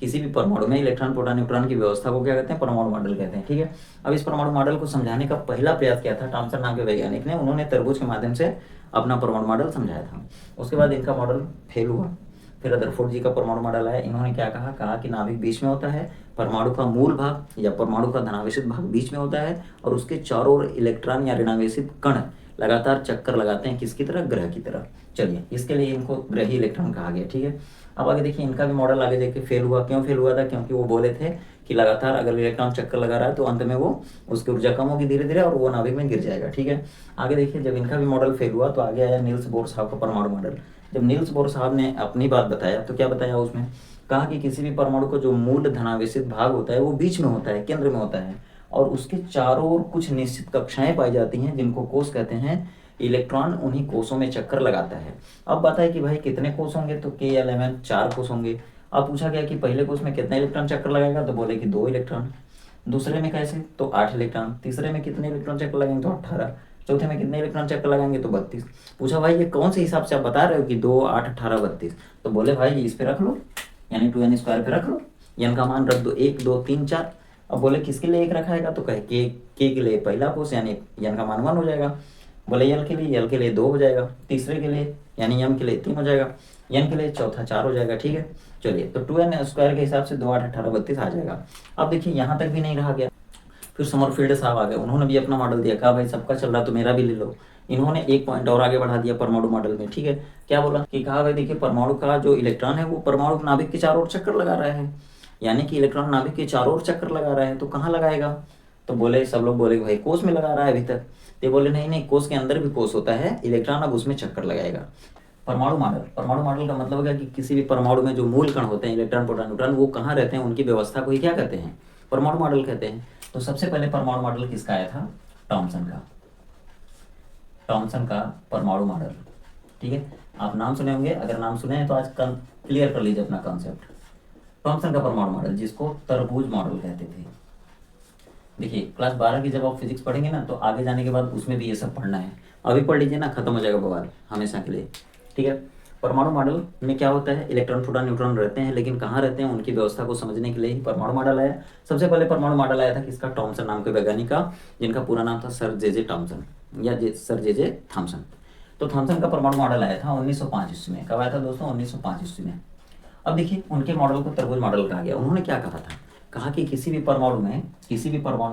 किसी भी परमाणु में इलेक्ट्रॉन प्रोटॉन न्यूट्रॉन की व्यवस्था को क्या कहते हैं, परमाणु मॉडल कहते हैं। ठीक है, अब इस परमाणु मॉडल को समझाने का पहला प्रयास किया था टॉमसन नाम के वैज्ञानिक ने। उन्होंने तरबूज के माध्यम से अपना परमाणु मॉडल समझाया था। उसके बाद इनका मॉडल फेल हुआ। फिर रदरफोर्ड जी का परमाणु मॉडल आया। इन्होंने क्या कहा कि नाभिक बीच में होता है, परमाणु का मूल भाग या परमाणु का धनावेशित भाग बीच में होता है, और उसके चारों ओर इलेक्ट्रॉन या ऋणावेशित कण लगातार चक्कर लगाते हैं, किसकी तरह, ग्रह की तरह। चलिए, इसके लिए इनको ग्रही इलेक्ट्रॉन कहा गया। ठीक है, अब आगे देखिए, इनका भी मॉडल आगे जाके फेल हुआ। क्यों फेल हुआ था? क्योंकि वो बोले थे कि लगातार अगर इलेक्ट्रॉन चक्कर लगा रहा है तो अंत में वो उसकी ऊर्जा कम होगी धीरे धीरे और वो नाभिक में गिर जाएगा। ठीक है, आगे देखिए, जब इनका भी मॉडल फेल हुआ तो आगे आया नील्स बोर साहब का परमाणु मॉडल। जब नील्स बोर साहब ने अपनी बात बताया तो क्या बताया उसमें, कहा कि किसी भी परमाणु को जो मूल धनावेशित भाग होता है वो बीच में होता है, केंद्र में होता है, और उसके चारों ओर कुछ निश्चित कक्षाएं पाई जाती हैं जिनको कोष कहते हैं। इलेक्ट्रॉन उन्हीं कोषों में चक्कर लगाता है। अब बताए कि भाई कितने कोष होंगे, तो K11 4 कोष होंगे। अब पूछा गया कि पहले कोष में कितना इलेक्ट्रॉन चक्कर लगाएगा, तो बोले कि 2 इलेक्ट्रॉन। दूसरे में कैसे, तो 8 इलेक्ट्रॉन। तीसरे में कितने इलेक्ट्रॉन चक्कर लगाएंगे, तो 18। चौथे में कितने इलेक्ट्रॉन चक्कर लगाएंगे, तो 32। पूछा भाई ये कौन से हिसाब से आप बता रहे हो कि 2, 8, 18, 32? तो बोले भाई इस पे रख लो, यानी 2n² पे रख लो, n का मान रख दो 1, 2, 3, 4। अब बोले किसके लिए 1 रखाएगा, तो कहे के लिए पहला कोष यानी n का मान 1 हो जाएगा। बोले l के लिए 2 हो जाएगा, तीसरे के लिए यानी m के लिए 3 हो जाएगा, n के लिए चौथा 4 हो जाएगा। ठीक है, चलिए, तो 2n² के हिसाब से 2, 8, 18, 32 आ जाएगा। अब देखिए यहाँ तक भी नहीं रहा गया, फिर समरफील्ड साहब आ गए। उन्होंने भी अपना मॉडल दिया, कहा भाई सबका चल रहा तो मेरा भी ले लो। इन्होंने एक पॉइंट और आगे बढ़ा दिया परमाणु मॉडल में। ठीक है, क्या बोला कि कहा भाई देखिए, परमाणु का जो इलेक्ट्रॉन है वो परमाणु नाभिक के चारों ओर चक्कर लगा रहा है, यानी कि इलेक्ट्रॉन नाभिक के चारों ओर चक्कर लगा रहा है, तो कहाँ लगाएगा? तो बोले, सब लोग बोले भाई कोष में लगा रहा है अभी तक। तो बोले नहीं नहीं, कोष के अंदर भी कोष होता है, इलेक्ट्रॉन अब उसमें चक्कर लगाएगा। परमाणु मॉडल का मतलब होगा कि किसी भी परमाणु में जो मूल कण होते हैं, इलेक्ट्रॉन प्रोटॉन न्यूट्रॉन, वो कहाँ रहते हैं, उनकी व्यवस्था को ही क्या कहते हैं, परमाणु मॉडल कहते हैं। तो सबसे पहले परमाणु मॉडल किसका आया था? टॉमसन का परमाणु मॉडल। ठीक है, आप नाम सुने होंगे, अगर नाम सुने हैं तो आज क्लियर कर लीजिए अपना कॉन्सेप्ट। टॉमसन का परमाणु मॉडल, जिसको तरबूज मॉडल कहते थे। देखिए, क्लास 12 की जब आप फिजिक्स पढ़ेंगे ना, तो आगे जाने के बाद उसमें भी ये सब पढ़ना है। अभी पढ़ लीजिए ना, खत्म हो जाएगा बवाल हमेशा के लिए। ठीक है, परमाणु मॉडल में क्या होता है, इलेक्ट्रॉन प्रोटॉन न्यूट्रॉन रहते हैं, लेकिन कहाँ रहते हैं, उनकी व्यवस्था को समझने के लिए ही परमाणु मॉडल आया। सबसे पहले परमाणु मॉडल आया था किसका? टॉमसन नाम के वैज्ञानिक का, जिनका पूरा नाम था सर जे टॉमसन या सर जे थॉमसन। तो थॉमसन का परमाणु मॉडल आया था 1905 ईस्वी में। कब आया था दोस्तों? 1905 ईस्वी में। अब देखिए, उनके मॉडल को तरबूज मॉडल कहा गया। उन्होंने क्या कहा था, कहा कि किसी भी परमाणु में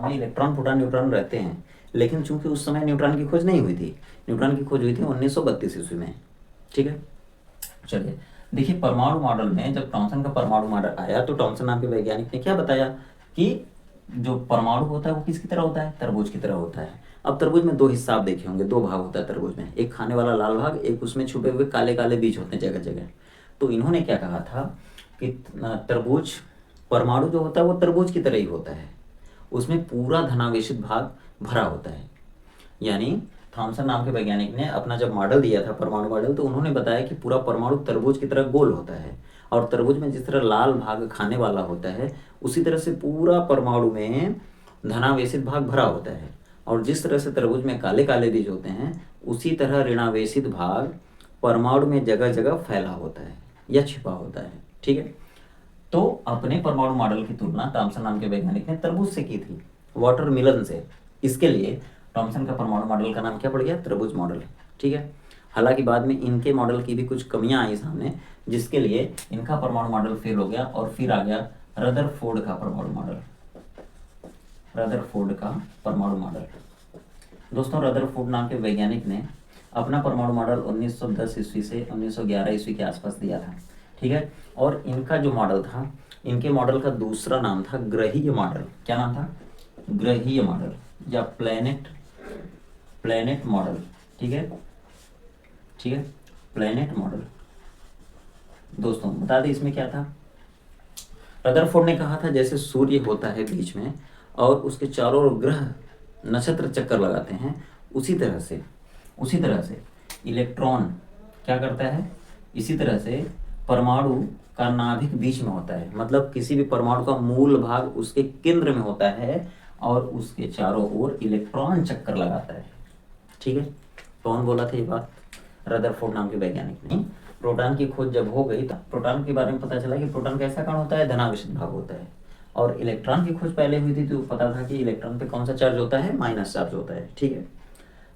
इलेक्ट्रॉन प्रोटॉन न्यूट्रॉन रहते हैं, लेकिन चूंकि उस समय न्यूट्रॉन की खोज नहीं हुई थी, न्यूट्रॉन की खोज हुई थी 1932 ईस्वी में। ठीक है, चलिए देखिए, परमाणु मॉडल में जब टॉमसन का परमाणु मॉडल आया तो टॉमसन नाम के वैज्ञानिक ने क्या बताया कि जो परमाणु होता है वो किसकी तरह होता है, तरबूज की तरह होता है। अब तरबूज में 2 हिस्सा आप देखे होंगे, 2 भाग होता है तरबूज में, एक खाने वाला लाल भाग, एक उसमें छुपे हुए काले काले बीज होते हैं जगह जगह। तो इन्होंने क्या कहा था कि तरबूज परमाणु जो होता है वो तरबूज की तरह ही होता है, उसमें पूरा धनावेशित भाग भरा होता है। यानी थॉमसन नाम के वैज्ञानिक ने अपना जब मॉडल दिया था परमाणु मॉडल, तो उन्होंने बताया कि पूरा परमाणु तरबूज की तरह गोल होता है, और तरबूज में जिस तरह लाल भाग खाने वाला होता है, उसी तरह से पूरा परमाणु में धनावेशित भाग भरा होता है, और जिस तरह से तरबूज में काले काले बीज होते हैं, उसी तरह ऋणावेशित भाग परमाणु में जगह जगह फैला होता है या छिपा होता है। ठीक है, तो अपने परमाणु मॉडल की तुलना टॉमसन नाम के वैज्ञानिक ने तरबूज से की थी, वाटरमेलन से। इसके लिए टॉमसन का परमाणु मॉडल का नाम क्या पड़ गया? तरबूज मॉडल। ठीक है, हालांकि बाद में इनके मॉडल की भी कुछ कमियां आई सामने, जिसके लिए इनका परमाणु मॉडल फेल हो गया, और फिर आ गया रदरफोर्ड का परमाणु मॉडल। रदरफोर्ड का परमाणु मॉडल, दोस्तों रदरफोर्ड नाम के वैज्ञानिक ने अपना परमाणु मॉडल 1910 ईस्वी से 1911 ईस्वी के आसपास दिया था। ठीक है, और इनका जो मॉडल था, इनके मॉडल का दूसरा नाम था ग्रहीय मॉडल। क्या नाम था? ग्रहीय मॉडल या प्लैनेट मॉडल। ठीक है, प्लैनेट मॉडल। दोस्तों बता दें इसमें क्या था, रदरफोर्ड ने कहा था जैसे सूर्य होता है बीच में और उसके चारों ओर ग्रह नक्षत्र चक्कर लगाते हैं, उसी तरह से इलेक्ट्रॉन क्या करता है, इसी तरह से परमाणु का नाभिक बीच में होता है। मतलब किसी भी परमाणु का मूल भाग उसके केंद्र में होता है और उसके चारों ओर इलेक्ट्रॉन चक्कर लगाता है। ठीक है, कौन बोला था ये बात? रदरफोर्ड नाम के वैज्ञानिक ने। प्रोटॉन की खोज जब हो गई तो प्रोटॉन के बारे में पता चला कि प्रोटॉन कैसा कण होता है, धनावेशित भाग होता है। और इलेक्ट्रॉन की खोज पहले हुई थी तो पता था कि इलेक्ट्रॉन पे कौन सा चार्ज होता है, माइनस चार्ज होता है, ठीक है।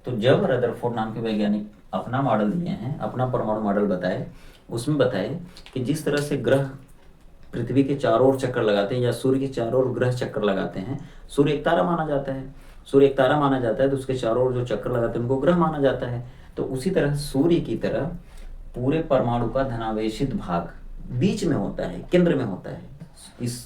तो जब रदरफोर्ड नाम के वैज्ञानिक अपना मॉडल दिए हैं, अपना परमाणु मॉडल बताए, उसमें बताए कि जिस तरह से ग्रह पृथ्वी के चारों ओर चक्कर लगाते हैं या सूर्य के चारों ओर ग्रह चक्कर लगाते हैं, सूर्य एक तारा माना जाता है, सूर्य एक तारा माना जाता है तो उसके चारों ओर जो चक्कर लगाते हैं उनको ग्रह माना जाता है। तो उसी तरह सूर्य की तरह पूरे परमाणु का धनावेशित भाग बीच में होता है, केंद्र में होता है। इस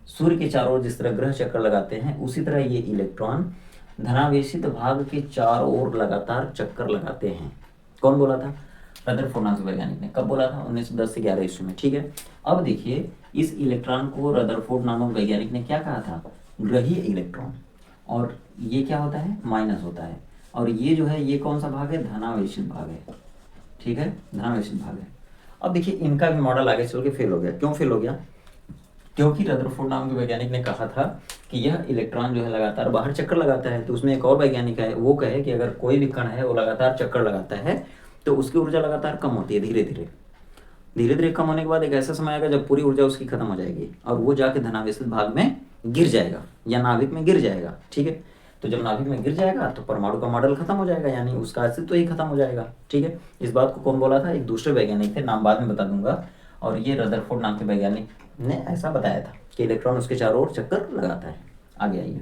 सूर्य के चारों ओर जिस तरह ग्रह चक्कर लगाते हैं उसी तरह ये इलेक्ट्रॉन धनावेशित भाग के चारों ओर लगातार चक्कर लगाते हैं। कौन बोला था? रदरफोर्ड नाम के वैज्ञानिक ने। कब बोला था? 1910 से 11 ईस्वी में, ठीक है। अब देखिए इस इलेक्ट्रॉन को रदरफोर्ड नामक वैज्ञानिक ने क्या कहा था? ग्रहीय इलेक्ट्रॉन। और ये क्या होता है? माइनस होता है। और ये जो है ये कौन सा भाग है? धनावेशित भाग है, ठीक है, धनावेशित भाग है। अब देखिए इनका भी मॉडल आगे चल के फेल हो गया। क्यों फेल हो गया? क्योंकि रदरफोर्ड नाम के वैज्ञानिक ने कहा था कि यह इलेक्ट्रॉन जो है लगातार बाहर चक्कर लगाता है। तो उसमें एक और वैज्ञानिक है, वो कहे कि अगर कोई भी कण है वो लगातार चक्कर लगाता है तो उसकी ऊर्जा लगातार कम होती है, धीरे धीरे धीरे धीरे कम होने के बाद एक ऐसा समय आएगा जब पूरी ऊर्जा उसकी खत्म हो जाएगी और वो जाके धनावेशित भाग में गिर जाएगा या नाभिक में गिर जाएगा, ठीक है। तो जब नाभिक में गिर जाएगा तो परमाणु का मॉडल खत्म हो जाएगा, यानी उसका अस्तित्व ही खत्म हो जाएगा, ठीक है। इस बात को कौन बोला था? एक दूसरे वैज्ञानिक थे, नाम बाद में बता दूंगा। और ये रदरफोर्ड नाम के वैज्ञानिक ने ऐसा बताया था कि इलेक्ट्रॉन उसके चारों ओर चक्कर लगाता है। आगे आइए।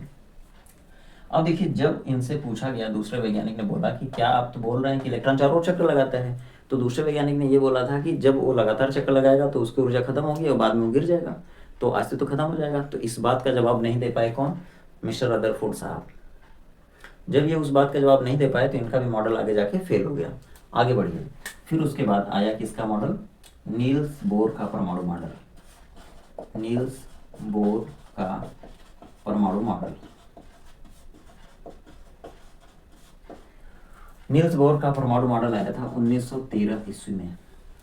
अब देखिए जब इनसे पूछा गया, दूसरे वैज्ञानिक ने बोला कि क्या आप तो बोल रहे हैं कि इलेक्ट्रॉन चारों ओर चक्कर लगाता है, तो दूसरे वैज्ञानिक ने ये बोला था कि जब वो लगातार चक्कर लगाएगा तो उसकी ऊर्जा खत्म होगी और बाद में वो गिर जाएगा, तो अस्तित्व खत्म हो जाएगा। तो इस बात का जवाब नहीं दे पाए कौन? मिस्टर रदरफोर्ड साहब। जब ये उस बात का जवाब नहीं दे पाए तो इनका भी मॉडल आगे जाके फेल हो गया। आगे बढ़िए। फिर उसके बाद आया किसका मॉडल? नील्स बोर का परमाणु मॉडल। नील्स बोर का परमाणु मॉडल। नील्स बोर का परमाणु मॉडल आया था 1913 ईस्वी में,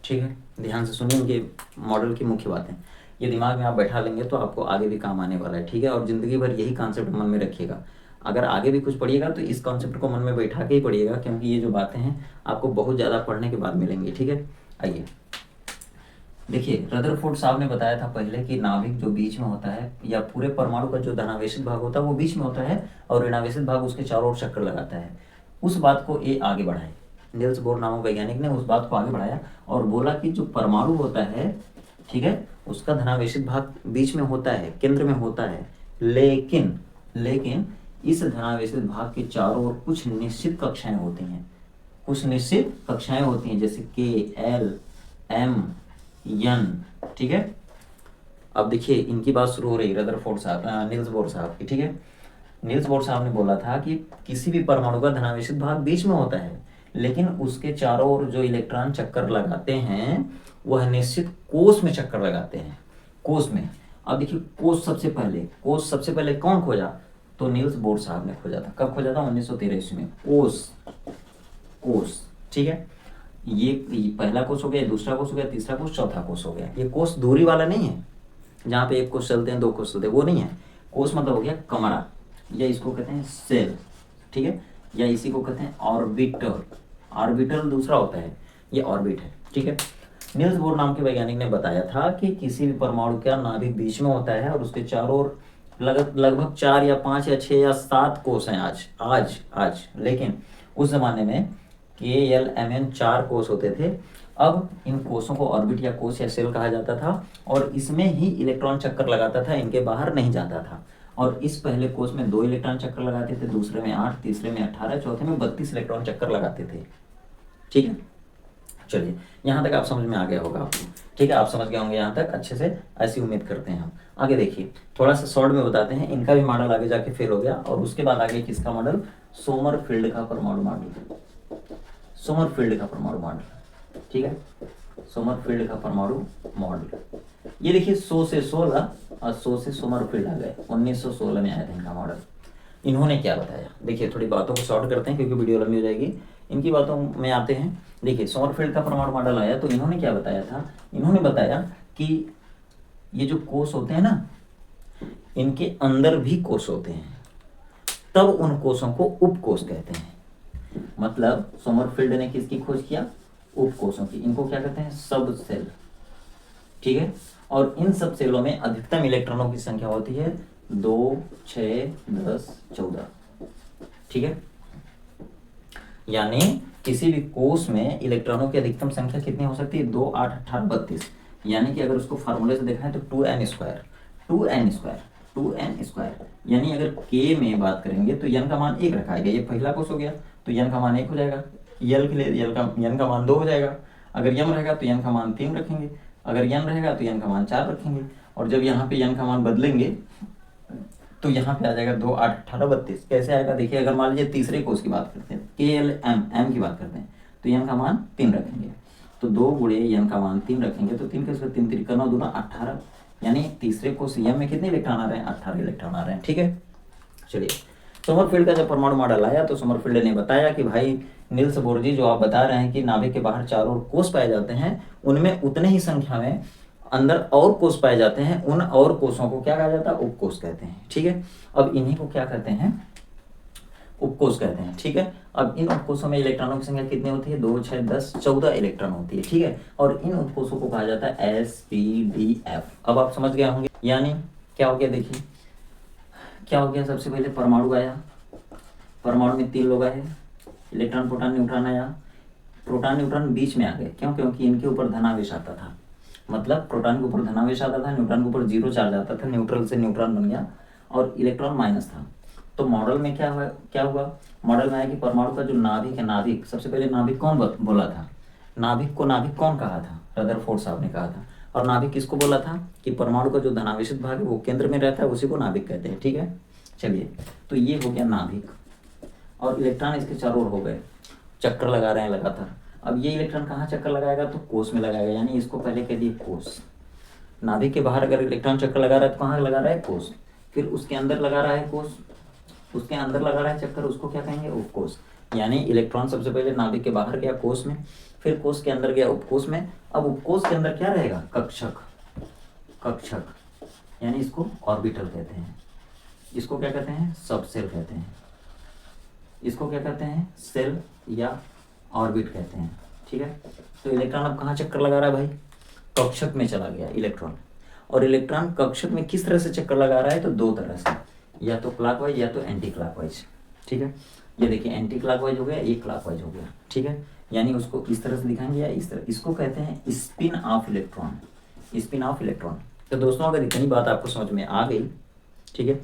ठीक है। ध्यान से सुनिए इनके मॉडल की मुख्य बातें, ये दिमाग में आप बैठा लेंगे तो आपको आगे भी काम आने वाला है, ठीक है। और जिंदगी भर यही कॉन्सेप्ट मन में रखिएगा। अगर आगे भी कुछ पढ़िएगा तो इस कॉन्सेप्ट को मन में बैठा के ही पढ़िएगा, क्योंकि ये जो बातें हैं आपको बहुत ज़्यादा पढ़ने के बाद मिलेंगी, ठीक है। आइए देखिए, रदरफोर्ड साहब ने बताया था पहले कि नाभिक जो बीच में होता है या पूरे परमाणु का जो धनावेशित भाग होता है वो बीच में होता है और ऋणावेशित भाग उसके चारों ओर चक्कर लगाता है। उस बात को ये आगे बढ़ाए, नील्स बोर नामक वैज्ञानिक ने उस बात को आगे बढ़ाया और बोला कि जो परमाणु होता है, ठीक है, उसका धनावेशित भाग बीच में होता है, केंद्र में होता है, लेकिन इस धनावेशित भाग के चारों ओर कुछ निश्चित कक्षाएं होती हैं, कुछ निश्चित कक्षाएं होती हैं, जैसे K, L, M, N, ठीक है। अब देखिए इनकी बात शुरू हो रही रदरफोर्ड साहब, नील्स बोर साहब की, ठीक है। नील्स बोर साहब ने बोला था कि किसी भी परमाणु का धनावेशित भाग बीच में होता है, लेकिन उसके चारों ओर जो इलेक्ट्रॉन चक्कर लगाते हैं वह निश्चित कोष में चक्कर लगाते हैं, कोष में। अब देखिए कोष सबसे पहले कौन खोजा? तो नील्स बोर साहब ने खोजा था। कब खोजा था? 1913 ईस्वी में। कोष, ठीक है। ये पहला कोष हो गया, दूसरा कोष हो गया, तीसरा कोष, चौथा कोष हो गया। ये कोष दूरी वाला नहीं है जहाँ पे एक कोष चलते हैं, दो कोष चलते हैं, वो नहीं है। कोष मतलब हो गया कमरा, या इसको कहते हैं सेल, ठीक है, या इसी को कहते हैं ऑर्बिटल। ऑर्बिटल दूसरा होता है, ये ऑर्बिट है, ठीक है। नील्स बोर नाम के वैज्ञानिक ने बताया था कि किसी भी परमाणु का नाभिक बीच में होता है और उसके चारों ओर लगभग 4 या 5 या 6 या 7 कोष हैं आज, लेकिन उस जमाने में KLMN 4 कोष होते थे। अब इन कोषों को ऑर्बिट या कोष या सेल कहा जाता था और इसमें ही इलेक्ट्रॉन चक्कर लगाता था, इनके बाहर नहीं जाता था। और इस पहले कोष में 2 इलेक्ट्रॉन चक्कर लगाते थे, दूसरे में 8, तीसरे में 18, चौथे में 32 इलेक्ट्रॉन चक्कर लगाते थे, ठीक है। चलिए यहाँ तक आप समझ में आ गया होगा आपको, ठीक है, आप समझ गए होंगे यहाँ तक अच्छे से, ऐसी उम्मीद करते हैं हम। आगे देखिए थोड़ा सा शॉर्ट में बताते हैं, इनका भी मॉडल आगे जाके फेल हो गया। और उसके बाद आगे किसका मॉडल? सोमरफील्ड का परमाणु मॉडल। सोमरफील्ड का परमाणु मॉडल, ठीक है, सोमरफील्ड का परमाणु मॉडल। ये देखिए 100 से 16 और 100 से सोमरफील्ड आ गए। 1916 में आया था इनका मॉडल। इन्होंने क्या बताया? देखिए थोड़ी बातों को शॉर्ट करते हैं क्योंकि वीडियो लंबी हो जाएगी। इनकी बातों में आते हैं। देखिए सोमरफील्ड का परमाणु मॉडल आया तो इन्होंने क्या बताया था? इन्होंने बताया कि ये जो कोष होते हैं ना, इनके अंदर भी कोष होते हैं, तब उन कोषों को उपकोष कहते हैं। मतलब सोमरफील्ड ने किसकी खोज किया? उपकोषों की, इनको क्या कहते हैं, सब सेल। ठीक है, और इन सब सेलों में अधिकतम इलेक्ट्रॉनों की संख्या होती है 2, 6, 10, 14। ठीक है, यानी किसी भी कोष में इलेक्ट्रॉनों की अधिकतम संख्या कितनी हो सकती है, 2, 8, 18, 32। यानी कि अगर उसको फार्मूले से देखा है तो 2n², 2n², 2n²। यानी अगर k में बात करेंगे तो n का मान 1 रखा है, ये पहला कोष हो गया तो n का मान 1 हो जाएगा। l के लिए n का मान 2 हो जाएगा। अगर m रहेगा तो n का मान 3 रखेंगे, अगर n रहेगा तो n का मान 4 रखेंगे। और जब यहाँ पे n का मान बदलेंगे तो यहाँ पे आ जाएगा 2, 8, 18, 32। कैसे आएगा देखिए, अगर मान लीजिए तीसरे कोष की बात करते हैं, KLM की बात करते हैं, तो n का मान 3 रखेंगे, तो 2 गुणे n का मान 3 रखेंगे, तो 3 कैसे, 3 3 9 2 18। यानी तीसरे कोष m में कितने इलेक्ट्रॉन आ रहे हैं, 18 इलेक्ट्रॉन आ रहे हैं। ठीक है, चलिए सोमरफील्ड का जब परमाणु मॉडल आया तो सोमरफील्ड ने बताया कि भाई नील्स बोर जी, जो आप बता रहे हैं कि नाभिक के बाहर चारों ओर कोष पाए जाते हैं, उनमें उतने ही संख्या में अंदर और कोष पाए जाते हैं, उन और कोषों को क्या कहा जाता है, उपकोष कहते हैं। ठीक है, अब इन्हीं को क्या कहते हैं, उपकोष कहते हैं। ठीक है, अब इन उपकोषों में इलेक्ट्रॉनों की संख्या कितनी होती है, 2, 6, 10, 14 इलेक्ट्रॉन होती है। ठीक है, और इन उपकोषों को कहा जाता है SPDF। अब आप समझ गए होंगे, यानी क्या हो गया, देखिए क्या हो गया, सबसे पहले परमाणु आया, परमाणु में 3 लोग आए, इलेक्ट्रॉन, प्रोटॉन, न्यूट्रॉन आया। प्रोटॉन न्यूट्रॉन बीच में आ गए, क्यों, क्योंकि इनके ऊपर धनावेश आता था, मतलब प्रोटॉन के ऊपर धनावेश आता था, न्यूट्रॉन के ऊपर 0 चार्ज आता था, न्यूट्रल से न्यूट्रॉन बन गया और इलेक्ट्रॉन माइनस था। तो मॉडल में क्या हुआ, मॉडल में आया कि परमाणु का जो नाभिक है, नाभिक, सबसे पहले नाभिक कौन बोला था, नाभिक को नाभिक कौन कहा था, रदरफोर्ड साहब ने कहा था। और नाभिक किसको बोला था कि परमाणु का जो धनावेशित भाग है वो केंद्र में रहता है, उसी को नाभिक कहते हैं। ठीक है, चलिए, तो ये हो गया नाभिक, और इलेक्ट्रॉन इसके चारों ओर हो गए, चक्कर लगा रहे हैं लगातार। अब ये इलेक्ट्रॉन कहाँ चक्कर लगाएगा, तो कोष में लगाएगा, यानी इसको पहले कह दिए कोष। नाभिक के बाहर अगर इलेक्ट्रॉन चक्कर लगा रहा है तो कहाँ लगा रहा है, कोष। फिर उसके अंदर लगा रहा है कोष, उसके अंदर लगा रहा है चक्कर, उसको क्या कहेंगे, उपकोष। यानी इलेक्ट्रॉन सबसे पहले नाभिक के बाहर गया कोष में, फिर कोष के अंदर गया उपकोष में। अब उपकोष के अंदर क्या रहेगा, कक्षक, कक्षक, यानी इसको ऑर्बिटल कहते हैं, इसको क्या कहते हैं, सब सेल कहते हैं, इसको क्या कहते हैं, सेल या ऑर्बिट कहते हैं। ठीक है, तो इलेक्ट्रॉन अब कहाँ चक्कर लगा रहा है भाई, कक्षक में चला गया इलेक्ट्रॉन। और इलेक्ट्रॉन कक्षक में किस तरह से चक्कर लगा रहा है, तो 2 तरह से, या तो क्लॉकवाइज या तो एंटी क्लॉकवाइज। ठीक है, ये देखिए एंटी क्लॉकवाइज हो गया, ये क्लॉकवाइज हो गया। ठीक है, यानी उसको इस तरह से दिखाएंगे या इस तरह, इसको कहते हैं spin off electron, spin off electron. तो दोस्तों अगर इतनी बात आपको समझ में आ गई, ठीक है।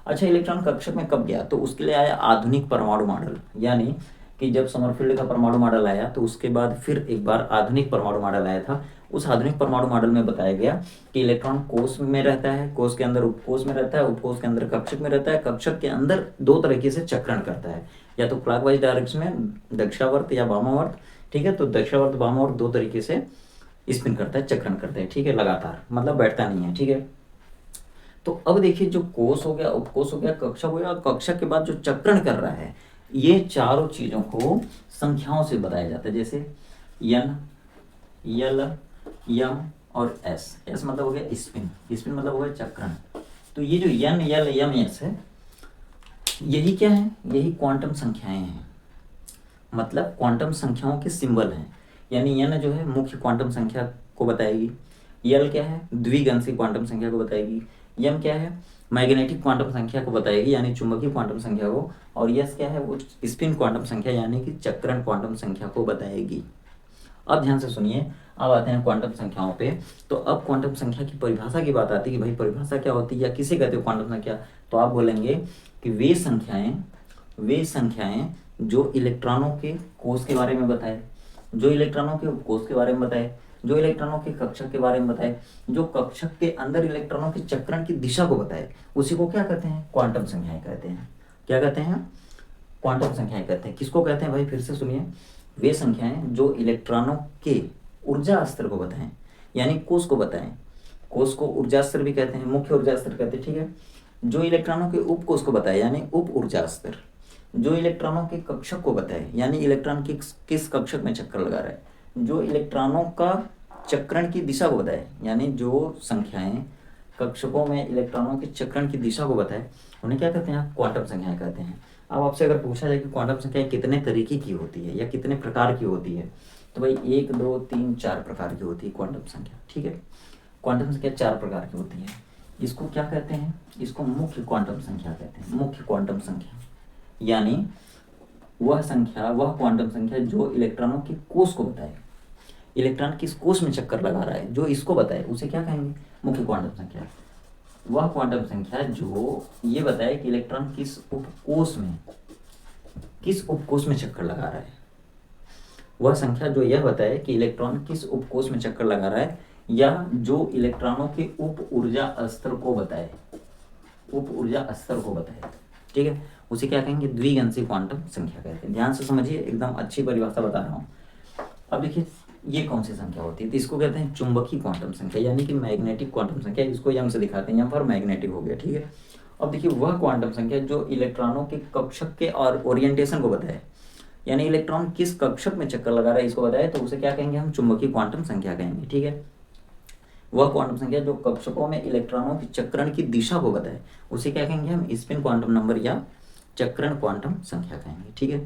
अच्छा, इलेक्ट्रॉन कक्षक में कब गया, तो उसके लिए आया आधुनिक परमाणु मॉडल, यानी कि जब समरफील्ड का परमाणु मॉडल आया तो उसके बाद फिर एक बार आधुनिक परमाणु मॉडल आया था। उस आधुनिक परमाणु मॉडल में बताया गया कि इलेक्ट्रॉन कोष में रहता है, कोष के अंदर उपकोष में रहता है, उपकोष के अंदर कक्षक में रहता है, कक्षक के अंदर 2 तरीके से चक्रण करता है, या तो क्लॉकवाइज डायरेक्शन में दक्षिणावर्त या वामावर्त। ठीक है, तो दक्षिणावर्त वामावर्त 2 तरीके से स्पिन करता है, चक्रण करता है। ठीक है, लगातार, मतलब बैठता नहीं है। ठीक है, तो अब देखिए जो कोष हो गया, उपकोष हो गया, कक्षक हो गया, कक्षक के बाद जो चक्रण कर रहा है, ये चारों चीजों को संख्याओं से बताया जाता है, जैसे N, L, M और S। S मतलब हो गया स्पिन, स्पिन मतलब हो गया चक्रण। तो ये जो N, L, M, S है, यही क्या है, यही क्वांटम संख्याएं हैं, मतलब क्वांटम संख्याओं के सिंबल हैं। यानी N जो है मुख्य क्वांटम संख्या को बताएगी, L क्या है, द्विगंशी क्वांटम संख्या को बताएगी, M क्या है, मैग्नेटिक क्वांटम संख्या को बताएगी, यानी चुंबकीय क्वांटम संख्या को, और S क्या है, वो स्पिन क्वांटम संख्या यानी कि चक्रण क्वांटम संख्या को बताएगी। अब ध्यान से सुनिए, अब आते हैं क्वांटम संख्याओं पे। तो अब क्वांटम संख्या की परिभाषा की बात आती है कि भाई परिभाषा क्या होती है या किसे कहते हो क्वांटम संख्या, तो आप बोलेंगे कि वे संख्याएं जो इलेक्ट्रॉनों के कोष के बारे में बताए, जो इलेक्ट्रॉनों के उपकोष के बारे में बताए, जो इलेक्ट्रॉनों के कक्षक के बारे में बताए, जो कक्षक के अंदर इलेक्ट्रॉनों के चक्रण की दिशा को बताए, उसी को क्या कहते हैं, क्वांटम संख्याएं कहते हैं। क्या कहते हैं, क्वांटम संख्याएं कहते हैं। किसको कहते हैं भाई, फिर से सुनिए, वे संख्याएं जो इलेक्ट्रॉनों के ऊर्जा स्तर को बताएं, यानी कोष को बताएं, कोष को ऊर्जा स्तर भी कहते हैं, मुख्य ऊर्जा स्तर कहते हैं। ठीक है, जो इलेक्ट्रॉनों के उपकोष को बताए, यानी उप ऊर्जा स्तर, जो इलेक्ट्रॉनों के कक्षक को बताए, यानी इलेक्ट्रॉन किस कक्षक में चक्कर लगा रहा है, जो इलेक्ट्रॉनों का चक्रण की दिशा को बताए, यानी जो संख्याएं कक्षकों में इलेक्ट्रॉनों के चक्रण की दिशा को बताए, उन्हें क्या कहते हैं, क्वांटम संख्याएं कहते हैं। अब आपसे अगर पूछा जाए कि क्वांटम संख्याएं कितने तरीके की होती है या कितने प्रकार की होती है, तो भाई 1 2 3 4 प्रकार की होती है क्वांटम संख्या, ठीक है। क्वांटम संख्या 4 प्रकार की होती है। इसको क्या कहते हैं, इसको मुख्य क्वांटम संख्या कहते हैं। मुख्य क्वांटम संख्या यानी वह संख्या, वह क्वांटम संख्या जो इलेक्ट्रॉनों के कोष को बताए, इलेक्ट्रॉन किस कोष में चक्कर लगा रहा है, जो इसको बताए उसे क्या कहेंगे, मुख्य क्वांटम संख्या। वह क्वांटम संख्या जो ये बताए कि इलेक्ट्रॉन किस उपकोष में, किस उपकोष में चक्कर लगा रहा है। वह संख्या जो यह बताए कि इलेक्ट्रॉन किस उपकोष में चक्कर लगा रहा है, या जो इलेक्ट्रॉनों के उप ऊर्जा स्तर को बताए, उप ऊर्जा स्तर को बताए, ठीक है, उसे क्या कहेंगे, द्विअंशी क्वांटम संख्या कहते हैं। ध्यान से समझिए, एकदम अच्छी परिभाषा बता रहा हूँ। अब देखिए ये कौन सी संख्या होती है, तो इसको कहते हैं चुंबकीय क्वांटम संख्या, यानी कि मैग्नेटिक क्वांटम संख्या। इसको यंग से दिखाते हैं, यहाँ पर मैग्नेटिक हो गया, ठीक है। अब देखिए वह क्वांटम संख्या जो इलेक्ट्रॉनों के कक्षक के और ओरिएंटेशन को बताए, यानी इलेक्ट्रॉन किस कक्षक में चक्कर लगा रहा है इसको बताए, तो उसे क्या कहेंगे, हम चुंबकीय क्वांटम संख्या कहेंगे, ठीक है। वह क्वांटम संख्या जो कक्षकों में इलेक्ट्रॉनों की चक्रण की दिशा को बताए, उसे क्या कहेंगे, हम स्पिन क्वांटम नंबर या चक्रण क्वांटम संख्या कहेंगे, ठीक है।